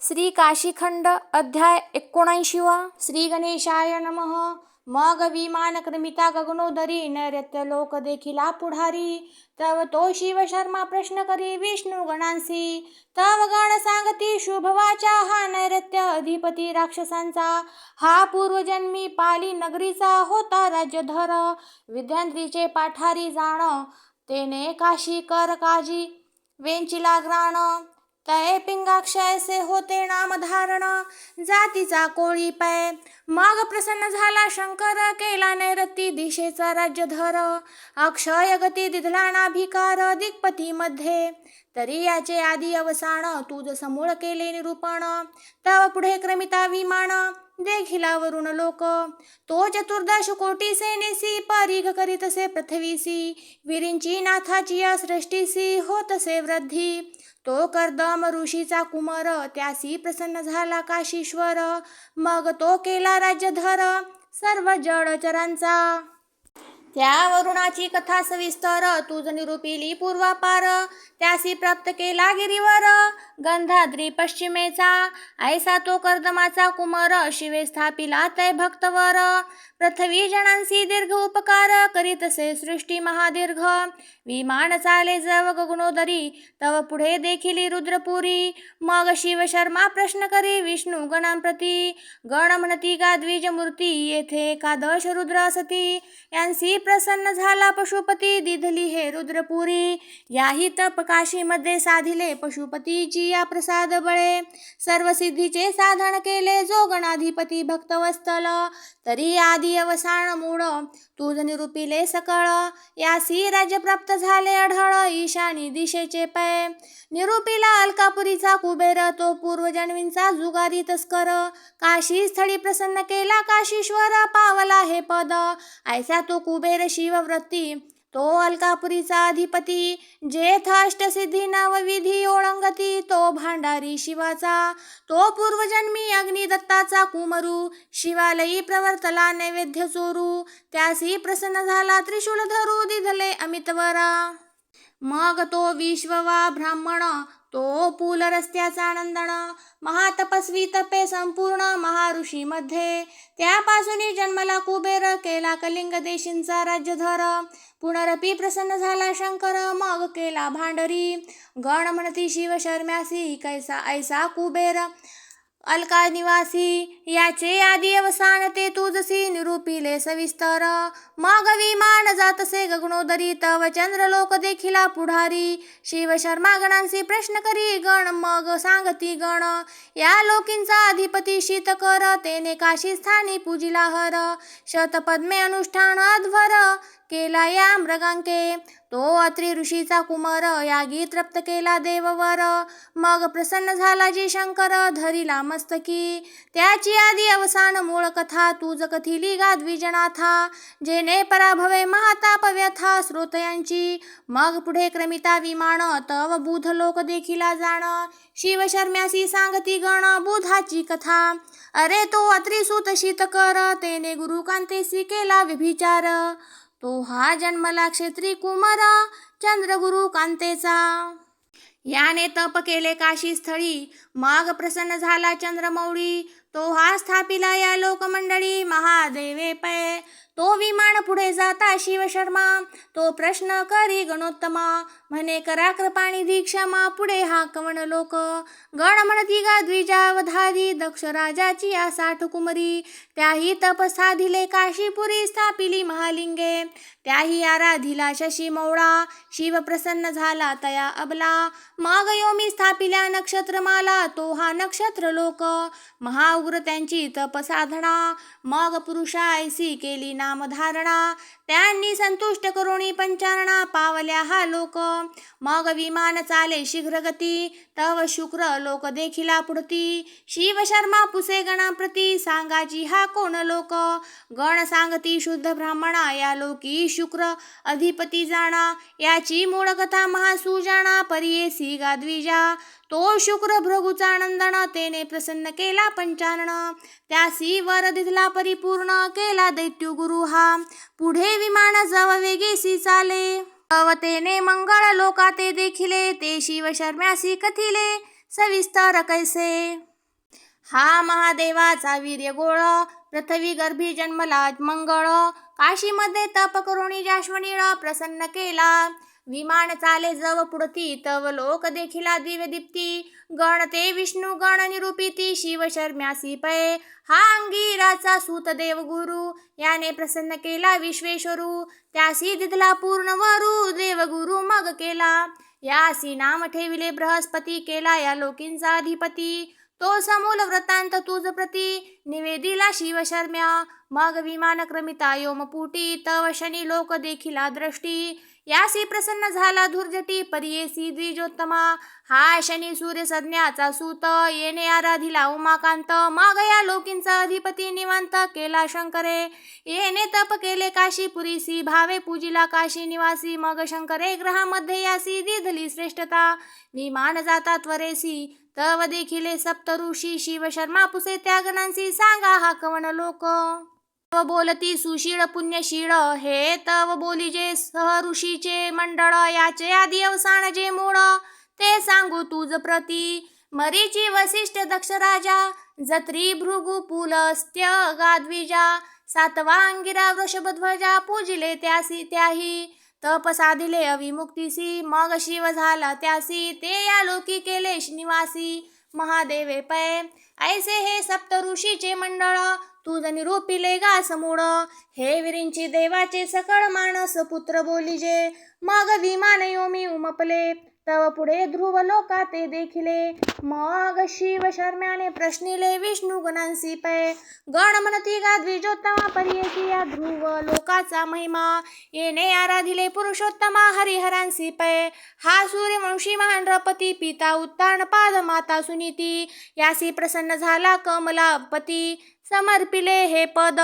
श्री काशीखंड अध्याय 79 श्री गणेशाय नमः। मग विमान क्रमिता गगनोदरी नैऋत्य लोक देखिला पुढारी। तव तो शिव शर्मा प्रश्न करी विष्णू गणांसी। तव गण सांगती शुभवाचा हा नैऋत्य अधिपती राक्षसांचा। हा पूर्वजन्मी पाली नगरीचा होता राज्यधर। विद्याद्रीचे पाठारी जाण तेने काशी कर काजी वेंचिला ग्राण। तये पिंगाक्षय से होते नाम धारण जातीचा कोळी पै। मग प्रसन्न झाला शंकर केला नैऋती दिशेचा राज्यधर। अक्षय गती दिधला नाभिकार दिग्पती मध्ये। तरी याचे आदी अवसान तुझ समूळ केले निरूपण। तव पुढे क्रमिता विमान देखिला वरुण लोक। तो चतुर्दश कोटी सेनेसी परीघ करीतसे पृथ्वीसी। विरिंची नाथाची या सृष्टीसी होतसे वृद्धी। तो कर्दम ऋषीचा कुमार त्यासी प्रसन्न झाला काशीश्वर। मग तो केला राज्यधर सर्व जडचरांचा। त्या वरुणाची कथा सविस्तर तुझ निरूपिली पूर्वापार। त्यासी प्राप्त केला गिरीवर गंधाद्री पश्चिमेचा। ऐसा तो कर्दमाचा कुमार शिवे स्थापिला तै भक्तवर। पृथ्वी जनांसी दीर्घ उपकार करीतसे सृष्टी महादीर्घ। विमान चाले जव गगनोदरी तव पुढे देखिली रुद्रपुरी। मग शिव शर्मा प्रश्न करी विष्णू गणांप्रती। गण म्हणती गा द्विजमूर्ती येथे एकादश रुद्र असती। यांसी प्रसन्न झाला पशुपती दिधली हे रुद्रपुरी। याही तप काशीमध्ये साधिले पशुपतीची या प्रसाद बळे। सर्व सिद्धीचे साधन केले जो गणाधिपती भक्तवत्सल। तरी आदी अवसान मूळ तुझ निरूपिले सकळ। यासी राज्य प्राप्त झाले अढळ ईशानी दिशेचे पै। निरूपिला अलकापुरीचा कुबेर तो पूर्वजन्मींचा जुगारी तस्कर। काशी स्थळी प्रसन्न केला काशीश्वर पावला हे पद। ऐसा तो कुबेर शिवव्रती तो अलकापुरीचा अधिपती। जेथ अष्टसिद्धी नवविधी ओळंगती तो भांडारी शिवाचा। तो पूर्वजन्मी अग्निदत्ताचा कुमरू शिवालयी प्रवर्तला नैवेद्य चोरू। त्यासी प्रसन्न झाला त्रिशूल धरू दिधले अमितवरा। मग तो विश्ववा ब्राह्मण तो पूल रस्त्याचा नंदन। महातपस्वी तपे संपूर्ण महाऋषी मध्ये। त्यापासून जन्मला कुबेर केला कलिंग देशींचा राज्यधर। पुनरपी प्रसन्न झाला शंकर मग केला भांडरी। गण म्हणती शिव शर्म्यासी कैसा ऐसा कुबेर अलका निवासी। याचे आदी अवसान ते तुझसी निरूपिले सविस्तर। मग विमान जातसे गगनोदरी तव चंद्रलोक देखिला पुढारी। शिव शर्मा गणांसी प्रश्न करी गण मग सांगती गण। या लोकींचा अधिपती शीतकर तेने काशी स्थानी पूजिला हर। शतपद्मे अनुष्ठान अध्वर केला या मृगांके। तो अत्रि ऋषीचा कुमार यागी तृप्त केला देववर। मग प्रसन्न झाला जी शंकर धरिला मस्तकी। त्याची आदी अवसान मूळ कथा तुझ कथिली गा द्विजनाथा। जेने पराभवे महाताप व्यथा श्रोतयांची। मग पुढे क्रमिता विमान तव बुध लोक देखिला जाण। शिव शर्म्यासी सांगती गण बुधाची कथा। अरे तो अत्रिसूत शीतकर तेने गुरुकांतेसी केला व्यभिचार। तो हा जन्मला क्षेत्री कुमार चंद्रगुरु कांतेचा। याने तप केले काशी स्थळी मग प्रसन्न झाला चंद्रमौळी। तो हा स्थापिला या लोकमंडळी महादेवे पै। तो विमान पुढे जाता शिव शर्मा तो प्रश्न करी गणोत्तमा। म्हणे करा कृपानिधी क्षमा पुढे हा कवण लोक। गण म्हणती गा द्विजावधारी दक्ष राजाची या 60 कुमरी। त्याही तप साधिले काशीपुरी स्थापिली महालिंगे। त्याही आराधिला शशी मौळा शिव प्रसन्न झाला तया अबला। मग योमी स्थापिल्या नक्षत्रमाला तो हा नक्षत्र लोक। महाउग्र त्यांची तप साधना मग पुरुषा ऐसी केली नामधारणा। त्यांनी संतुष्ट करुणी पंचारणा पावल्या हा लोक। मग विमान चाले शीघ्रगती तव शुक्र लोक देखिला पुढती। शिव शर्मा पुसे गणाप्रती सांगाची हा कोण लोक। गण सांगती शुद्ध ब्राह्मणा या लोकी शुक्र अधिपती जाणा। याची मूळ कथा महासुजाणा परियेसी गा द्विजा। तो शुक्र भृगुचा नंदन तेने प्रसन्न केला पंचानन। त्यासी वर दिधला परिपूर्ण केला दैत्यु गुरु हा। पुढे विमान जव वेगेसी चाले तव तेने मंगळ लोकाते देखिले। ते शिव शर्म्यासी कथिले सविस्तर कैसे। हा महादेवाचा वीर्य गोळ, पृथ्वी गर्भी जन्मला मंगळ. काशीमध्ये तप करुणी जाश्वनीळ प्रसन्न केला. विमान चाले जव पुढती, तव लोक देखिला दिव्य दीप्ती. गण ते विष्णू गण निरूपिती, शिव शर्म्यासी पै. हा अंगिराचा सूत देव गुरु, याने प्रसन्न केला विश्वेश्वरू. त्यासी दिधला पूर्ण वरू, देव गुरु मग केला. यासी नाम ठेविले बृहस्पती, केला या लोकींचा अधिपती. तो समूल वृत्तांत तुझ प्रती, निवेदिला शिव शर्म्या. मग विमान क्रमिता योमपुटी, तव शनी लोक देखिला दृष्टी. यासी प्रसन्न झाला धुर्जटी, परियेसी द्विजोत्तमा. हा शनी सूर्य संज्ञाचा सूत, येणे आराधिला उमाकांत. मग या लोकींचा अधिपती निवांत, केला शंकरे. येणे तप केले काशीपुरीसी, भावे पूजिला काशी निवासी. मग शंकरे ग्रहामध्ये यासी दिधली श्रेष्ठता. विमान जाता त्वरेसी, तव देखिले सप्त ऋषी. शिव शर्मा पुसे त्या गणांसी, सांगा हा कवन लोक. तव बोलती सुशीळ पुण्यशीळ, हे तव बोलिजे सह ऋषीचे मंडळ. याचे आदी अवसान जे मूळ, ते सांगू तुझ प्रती. मरीची वसिष्ठ दक्ष राजा, जत्री भृगु पुलस्त्य गाद्विजा. सातवा अंगिरा वृषभध्वजा, पूजिले त्यासी त्याही. तप साधिले अविमुक्तीसी, मग शिव झाला त्यासी. ते या लोकी केले निवासी, महादेवे पै. ऐसे हे सप्त ऋषीचे मंडळ, तुझ निरूपिले गा समूळ. हे विरींची देवाचे सकळ मानस, पुत्र बोलिजे. मग विमान योमी उमपले, तव पुढे ध्रुव लोका ते देखिले. मग शिव शर्म्याने प्रश्निले, विष्णू गणांसी पै. गण म्हणती गा द्विजोत्तमा, परियेसी या ध्रुव लोकाचा महिमा. येणे आराधिले पुरुषोत्तमा, हरिहरांसी पै. हा सूर्यवंशी महान नृपती, पिता उत्तान पाद माता सुनीती. यासी प्रसन्न झाला कमलापती, समर्पिले हे पद.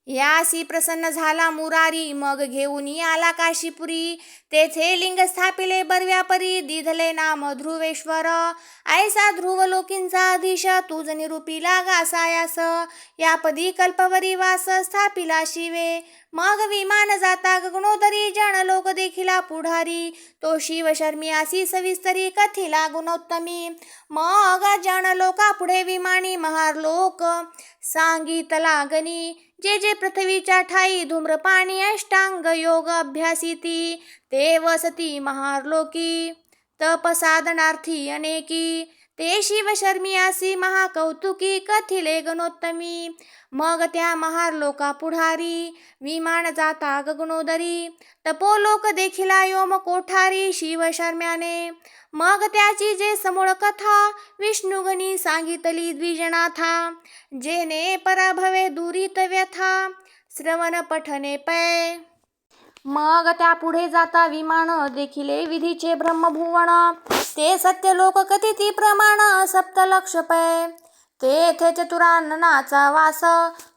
यासी प्रसन्न झाला मुरारी, मग घेऊन आला काशीपुरी. तेथे लिंग स्थापिले बर्व्यापरी, दिधले नाम ध्रुवेश्वर. ऐसा ध्रुव लोकींचा अधीश, तुझ निरूपिला गासायास. यापदी कल्पवरी वास, स्थापिला शिवे. मग विमान जाता गगनोदरी, जन लोक देखिला पुढारी. तो शिव शर्मियासी सविस्तरी, कथिला गुणोत्तमी. मग जन लोका पुढे विमानी, महार लोक सांगितला गणी. जे जे पृथ्वीच्या ठाई धूम्रपाणी, अष्टांग योग अभ्यासिती. ते वसती महारलोकी, तप साधनार्थी अनेकी. ते शिव शर्मियासी महाकौतुकी, कथिले गणोत्तमी. मग त्या महारलोका पुढारी, विमान जाता गगनोदरी. तपोलोक देखिला योम कोठारी, शिव शर्म्याने. मग त्याची जे समूळ कथा, विष्णुगणी सांगितली द्विजनाथा. जेने पराभवे दुरित व्यथा, श्रवण पठने पै. मग त्या पुढे जाता विमान, देखिले विधीचे ब्रह्मभुवन. ते सत्यलोक कथिती प्रमाण, सप्तलक्ष पै. तेथे चतुराननाचा वास,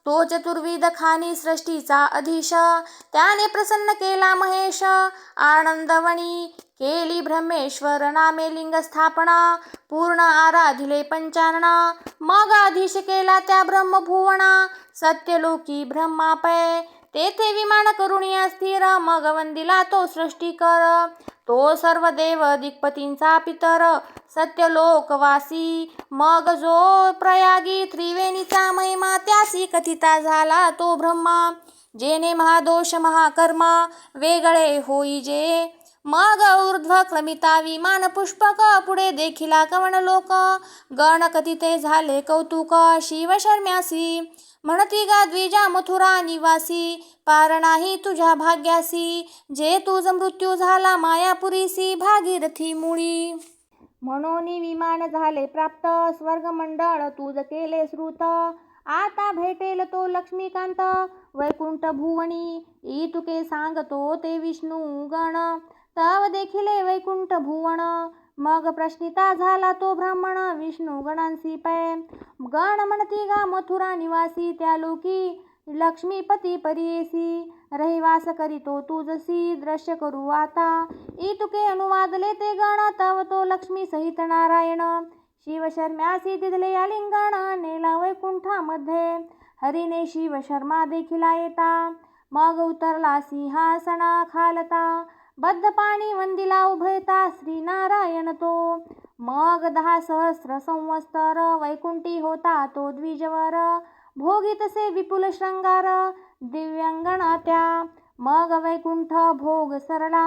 तो चतुर्विध खानी सृष्टीचा अधीश. त्याने प्रसन्न केला महेश, आनंदवणी केली ब्रह्मेश्वर नामे लिंग स्थापना. पूर्ण आराधिले पंचानना, मग अधीश केला त्या ब्रह्मभुवना. सत्यलोकी ब्रह्मापै. तेथे विमान करुणी अस्थिर, मग वंदिला तो सृष्टीकर. तो सर्व देव दिक्पतींचा पितर, सत्यलोकवासी. मग जो प्रयागी त्रिवेणीचा महिमा, त्यासी कथिता झाला तो ब्रह्मा. जेने महादोष महाकर्मा, वेगळे होईजे. मग ऊर्ध्व क्रमिता विमान पुष्पक, पुढे देखिला कवन लोक. गण कथिते झाले कौतुक, शिव शर्म्यासी. म्हणती गा द्विजा मथुरा निवासी, पार नाही तुझ्या भाग्यासी. जे तुझ मृत्यू झाला मायापुरीसी, भागीरथी मुळी. म्हणून विमान झाले प्राप्त, स्वर्गमंडळ तुझ केले श्रुत. आता भेटेल तो लक्ष्मीकांत, वैकुंठ भुवनी. इतुके सांगतो ते विष्णू गण, तव देखिले वैकुंठ भुवन. मग प्रश्निता झाला तो ब्राह्मण, विष्णू गणांसी पै. गण म्हणती गा मथुरा निवासी, त्या लोकी लक्ष्मीपती परियेसी. रहिवास करीतो तुझसी, दृश्य करू आता. इतुके अनुवादले ते गण, तव तो लक्ष्मी सहित नारायण. शिव शर्म्यासी दिधले आलिंगण, नेला वैकुंठामध्ये. हरीने शिव शर्मा देखिला येता, मग उतरला सिंहासना खालता. बद्ध पाणी वंदिला उभयता, श्रीनारायण तो. मग 10 सहस्र संवत्सर वैकुंठी होता तो द्विजवर. भोगी तसे विपुल शृंगार दिव्यांगना त्या. मग वैकुंठ भोग सरला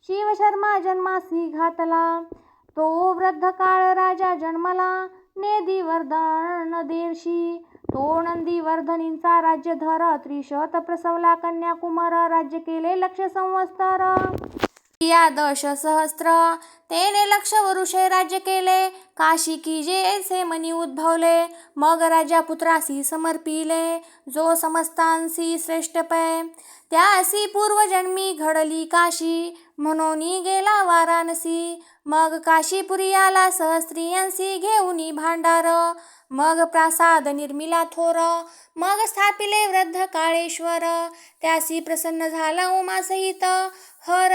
शिवशर्मा जन्मासी घातला. तो वृद्ध काळ राजा जन्मला नेदिवर्धन देशी. तो नंदीवर्धनींचा राज्यधर त्रिशत प्रसवला कन्याकुमार. राज्य केले 1,00,000 संवत्सर. या 10 सहस्र तेने 1,00,000 वरुषे राज्य केले. काशी की जे मनी उद्भवले. मग राजा पुत्रासी समर्पिले जो समस्तांसी श्रेष्ठ पै. त्यासी पूर्वजन्मी घडली काशी म्हणून गेला वाराणसी. मग काशीपुरी आला सहस्त्रियांसी घेऊनी भांडार. मग प्रासाद निर्मिला थोर मग स्थापिले वृद्ध काळेश्वर. त्यासी प्रसन्न झाला उमासहित हर.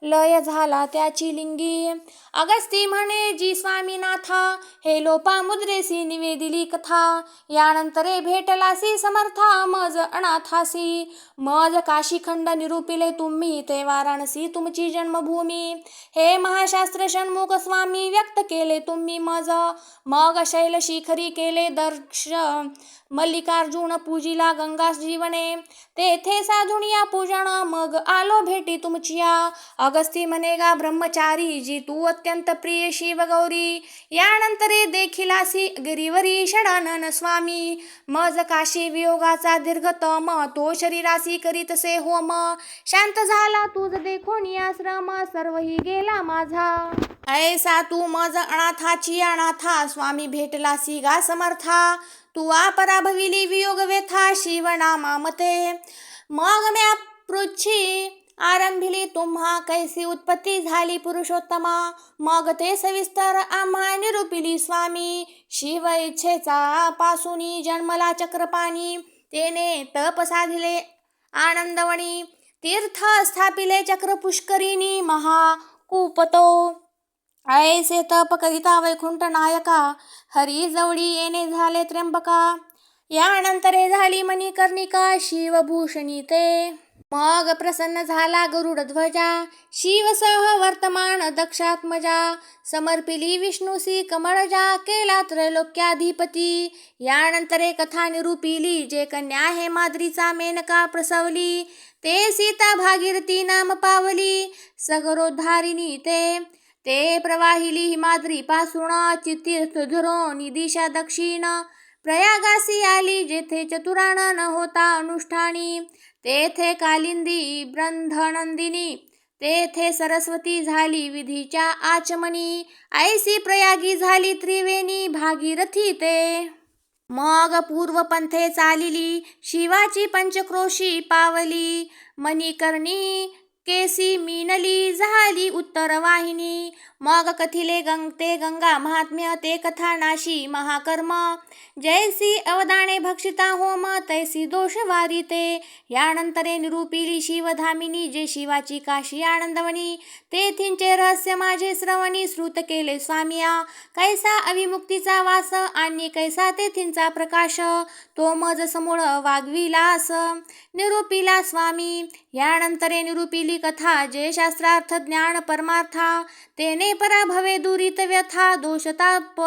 लय झाला त्याची लिंगी अगस्ती म्हणे जी स्वामीनाथा. हे लोपामुद्रेसी निवेदिली कथा. यानंतरे भेटलासी समर्था मज अनाथासी. मज काशीखंड निरूपिले तुम्ही ते वाराणसी तुमची जन्मभूमी. हे महाशास्त्र षण्मुख स्वामी व्यक्त केले तुम्ही मज. मग शैल शिखरी केले दर्शन मल्लिकार्जुन पूजिला गंगा जीवने. तेथे साधुनिया पूजन मग आलो भेटी तुमचिया. अगस्ती म्हणेगा ब्रह्मचारी जी तू अत्यंत प्रिय शिव गौरी. यानंतरे देखिलासी गिरीवरी षडानन स्वामी. मज काशी वियोगाचा दीर्घतम तो शरीरासी करीतसे होम. शांत झाला तुझ देखून आश्रम सर्वही गेला माझा. ऐसा तू मज अनाथाची अनाथा स्वामी भेटलासी गा समर्था. तू पराभविली वियोग व्यथा शिवनामा मते. मग म्या पृच्छी आरंभिली तुम्हा कैसी उत्पत्ती झाली पुरुषोत्तमा. मग ते सविस्तर आम्हा निरूपिली स्वामी. शिव इच्छेचा पासूनी जन्मला चक्रपाणी. तेने तप साधिले आनंदवणी. तीर्थ स्थापिले चक्र पुष्करिणी महाकूपतो. ऐसे तप करिता वैकुंठ नायका हरी जवळी येणे झाले त्र्यंबका. यानंतरे झाली मणिकर्णिका शिवभूषणी ते. मग प्रसन्न झाला गरुड ध्वजा शिवसह वर्तमान दक्षात्मजा. समर्पिली विष्णुसी कमळजा केला त्रैलोक्याधिपती. यानंतरे कथा निरूपिली जे कन्या हे माद्रीचा मेनका प्रसवली. ते सीता भागीरथी नाम पावली सगरोद्धारिणी ते. ते प्रवाहिली हिमाद्री पासून तीर्थ धरोनी दिशा दक्षिण. प्रयागासी आली जेथे चतुरानन होता अनुष्ठानी. तेथे कालिंदी ब्रह्मनंदिनी. तेथे सरस्वती झाली विधीच्या आचमनी. ऐसी प्रयागी झाली त्रिवेणी भागीरथी ते. मग पूर्व पंथे चालिली शिवाची पंचक्रोशी पावली. मणिकर्णी केसी मीनली झाली उत्तर वाहिनी. मग कथिले ते गंगा महात्म्य ते कथा नाशी महाकर्म. जैसी अवदाने भक्षिता होम तैसी दोष वारिते. यानंतरे निरूपिली शिवधामिनी जे शिवाची काशी आनंदवनी. तेथींचे रहस्य माझे श्रवणी श्रुत केले स्वामिया. कैसा अविमुक्तीचा वास आणि कैसा तेथींचा प्रकाश. तो मज समूळ वागविलास निरूपिला स्वामी. यानंतरे निरूपिली कथा जे शास्त्रार्थ ज्ञान परमार्था. तेने पराभवे दुरित व्यथा दोषताप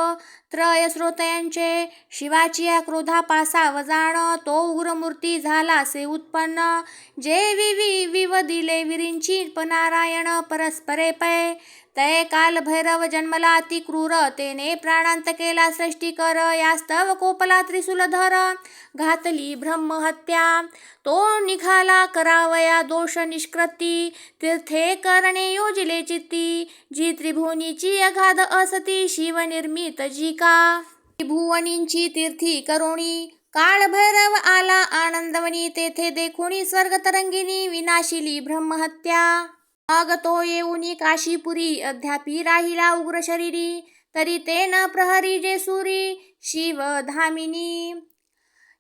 त्रय श्रोतयांचे. शिवाची या क्रोधापासा वजाण तो उग्रमूर्ती झाला से उत्पन्न. जे विवदिले विरिंची नारायण परस्परे पै. तय काल भैरव जन्मला अति क्रूर तेने प्राणांत केला सृष्टीकर. यास्तव कोपला त्रिशूलधर घातली ब्रह्महत्या. तो निघाला करावया दोष निष्कृती. तीर्थे करणे योजिले चित्ती जी त्रिभुवनीची अगाध असती शिवनिर्मित जी का. त्रिभुवनींची तीर्थी करोणी काळ भैरव आला आनंदवनी. तेथे देखुनी स्वर्गतरंगिणी विनाशिली ब्रह्महत्या. मग तो येऊनी काशीपुरी अद्यापि राहिला उग्र शरीरी. तरी ते न प्रहरी जे सुरी शिवधामिनी.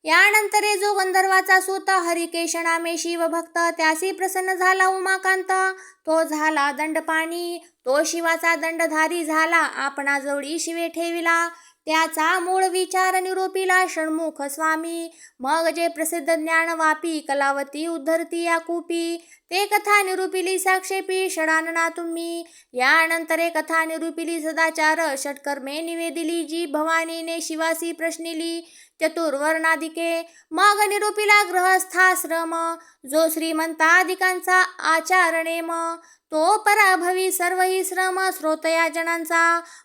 यानंतरे जो गंधर्वाचा सूत हरिकेश नामे शिवभक्त त्यासी प्रसन्न झाला उमाकांत. तो झाला दंडपाणी. तो शिवाचा दंडधारी झाला आपणाजवळी शिवे ठेविला. त्याचा मूळ विचार निरूपिला षण्मुख स्वामी. मग जे प्रसिद्ध ज्ञानवापी कलावती उद्धरती या कूपी, ते कथा निरूपिली साक्षेपी षडानना तुम्ही. यानंतरे कथा निरूपिली सदाचार षटकर्मे निवेदिली, जी भवानीने शिवासी प्रश्निली चतुर्वर्णाधिके. मग निरूपिला गृहस्थाश्रम, जो श्रीमंताधिकांचा आचारणेम, तो पराभवी सर्वही श्रम श्रोतया जनांचा.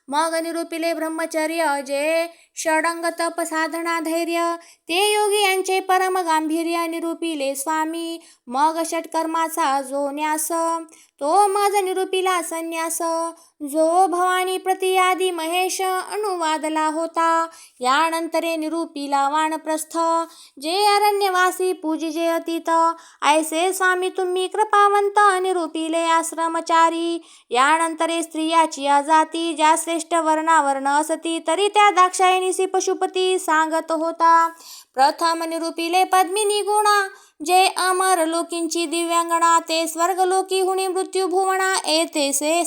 मग निरूपिले ब्रह्मचर्य, जे षडंग तप साधना धैर्य, ते योगी यांचे परम गांभीर्य निरूपिले स्वामी. मग षटकर्माचा जो न्यास, तो मज निरूपिला संन्यास, जो भवानी प्रति आदी महेश अनुवादला होता. यानंतरे निरूपिला वानप्रस्थ, जे अरण्यवासी पूजिजे अतीत. ऐसे स्वामी तुम्ही कृपावंत निरूपिले आश्रमचारी. यानंतरे स्त्रियाची जाती, ज्या श्रेष्ठ वर्णावर्ण असती, तरी त्या दाक्षायणीसी पशुपती सांगत होता. प्रथम निरूपिले पद्मिनी गुणा, जे अमर लोकींची दिव्यांगणा, ते स्वर्गलोकी हुनी मृत्यू भुवना येतेसे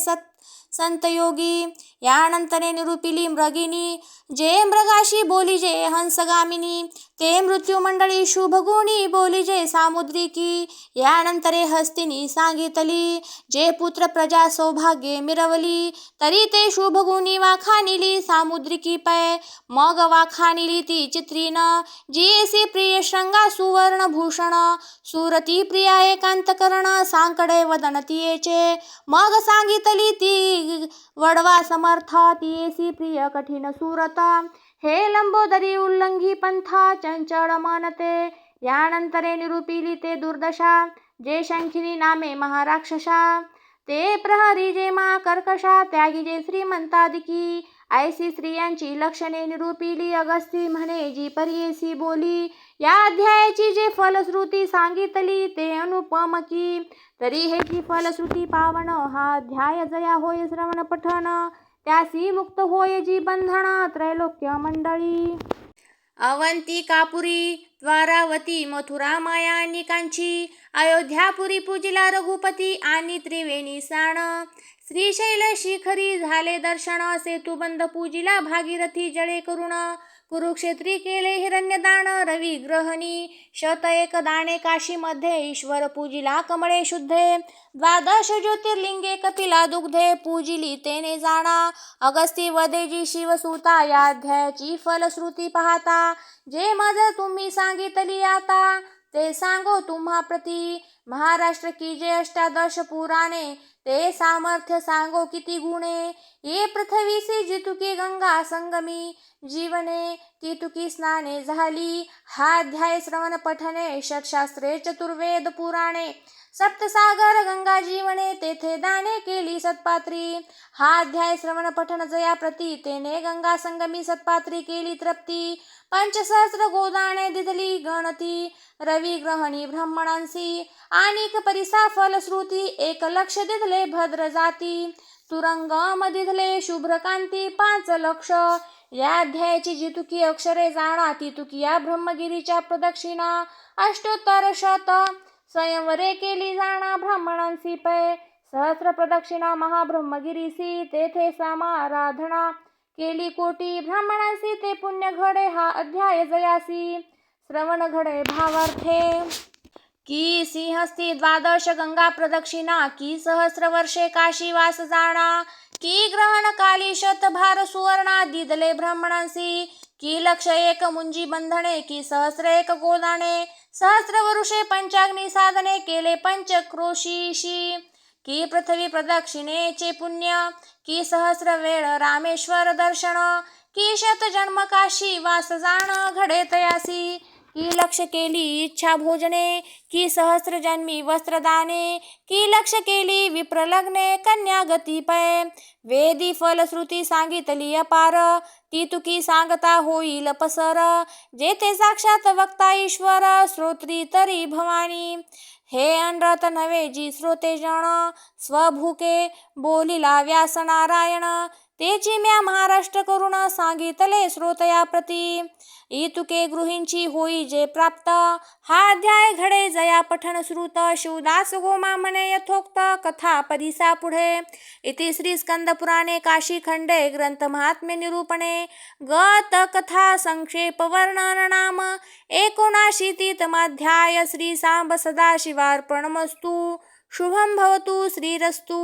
संतयोगी. यानंतरे निरूपिली मृगिनी, जे मृगाशी बोलिजे हंसगामिनी, ते मृत्युमंडळी शुभगुणी बोलिजे सामुद्रिकी. यानंतरे हस्तिनी सांगितली, जे पुत्र प्रजा सौभाग्ये मिरवली, तरी ते शुभगुणी वाखानिली सामुद्रिकी पै. मग वाखानिली ती चित्रीन, जी येसी प्रिय श्रंगा सुवर्ण भूषण, सुरती प्रिया एकांतकरण सांकडे वदन तियेचे. मग सांगितली ती वडवा समर्थ, ती येसी प्रिय कठीण सुरत, हे लंबोदरी उल्लंघी पंथा चंचळ मनते. यानंतरे निरूपिली ते दुर्दशा, जे शंखिनी नामे महाराक्षसा, ते प्रहरी जे महाकर्कशा, त्यागी जे श्रीमंतादिकी. ऐसी स्त्रियांची लक्षणे निरूपिली अगस्ती म्हणे, जी परियेसी बोली. या अध्यायाची जे फलश्रुती सांगितली, ते अनुपमकी. तरी हेची फलश्रुती पावन, हा अध्याय जया होय श्रवण पठन, त्यासी मुक्त होय जी बंधन त्रैलोक्य मंडळी. अवंतिकापुरी, द्वारावती, मथुरा, माया आणि कांची, अयोध्यापुरी पूजिला रघुपती आणि त्रिवेणी साण. श्रीशैल शिखरी झाले दर्शन, सेतुबंध पूजिला भागीरथी जळे करुण. कुरुक्षेत्री केले हिरण्यदान रवी ग्रहणी, शत एक दाणे काशीमध्ये ईश्वर पूजिला कमळे शुद्धे. द्वादश ज्योतिर्लिंगे कपिला दुग्धे, पूजिली तेने जाणा अगस्ती वदेजी शिवसुता. या अध्यायाची फलश्रुती पाहता, जे मज तुम्ही सांगितली आता, ते सांगो तुम्हा प्रती. महाराष्ट्र की जे अष्टादश पुराणे, ते सामर्थ्य सांगो किती गुणे. ये पृथ्वीसी जितुकी गंगा संगमी, जीवने तितुकी स्नाने झाली. हा अध्याय श्रवण पठने षटशास्त्रे चतुर्वेद पुराणे, सप्तसागर गंगा जीवने, तेथे दाने केली सत्पात्री. हा अध्याय श्रवण पठन जया प्रती, तेने गंगा संगमी सत्पात्री केली तृप्ती. पंचसहस्र गोदाणे दिधली गणती, रवी ग्रहणी ब्राह्मणांसी. आणिक परिसा फलश्रुती, 1,00,000 दिधले भद्र जाती. तुरंगम दिधले शुभ्रकांती 5,00,000. या अध्यायाची जितुकी अक्षरे जाणा, तितुकी या ब्रह्मगिरीच्या प्रदक्षिणा 8,000 स्वयंवरे केली जाणा ब्राह्मणांसी पै. सहस्र प्रदक्षिणा महाब्रह्मगिरीसी, तेथे समाराधना केली कोटी ब्राह्मणांसी, ते पुण्य घडे हा अध्याय जयासी. श्रवण घडे भावार्थे, की सिंहस्थी द्वादश गंगा प्रदक्षिणा, की सहस्र वर्षे काशीवास जाणा, की ग्रहण काली शतभार सुवर्णा दिदले ब्राह्मणांसी, की 1,01 मुंजी बंधने, की सहस्र एक गोदाणे, सहस्र वरुषे पंचाग्नी साधने केले पंचक्रोशीशी, की पृथ्वी प्रदक्षिणेचे पुण्य, की सहस्र वेळ रामेश्वर दर्शन, की शतजन्म काशी वास जाण घडे तयासी, की 1,00,000 केली इच्छा भोजने, की सहस्र जन्मी वस्त्रदाने, की 1,00,000 केली विप्रलग्ने कन्यागती पै. वेदी फलश्रुती सांगितली अपार, ती तुकी सांगता होईल पसर. जेथे साक्षात वक्ता ईश्वर, श्रोत्री तरी भवानी. हे अनृत नव्हे जी श्रोते जण, स्वभूके बोलिला व्यास नारायण. तेची म्या महाराष्ट्र करून सांगितले श्रोतया प्रती. इतुके गृहींची होई जे प्राप्त, हा अध्याय घडे जया पठण श्रुत. शिवदास गोमा म्हणे यथोक्त कथा परिसा पुढे. इति श्री स्कंद पुराणे काशी खंडे ग्रंथ महात्म्य निरूपणे गत कथा संक्षेप वर्णन नाम 79 श्री सांब सदाशिवार्पणमस्तु. शुभं भवतु. श्रीरस्तु.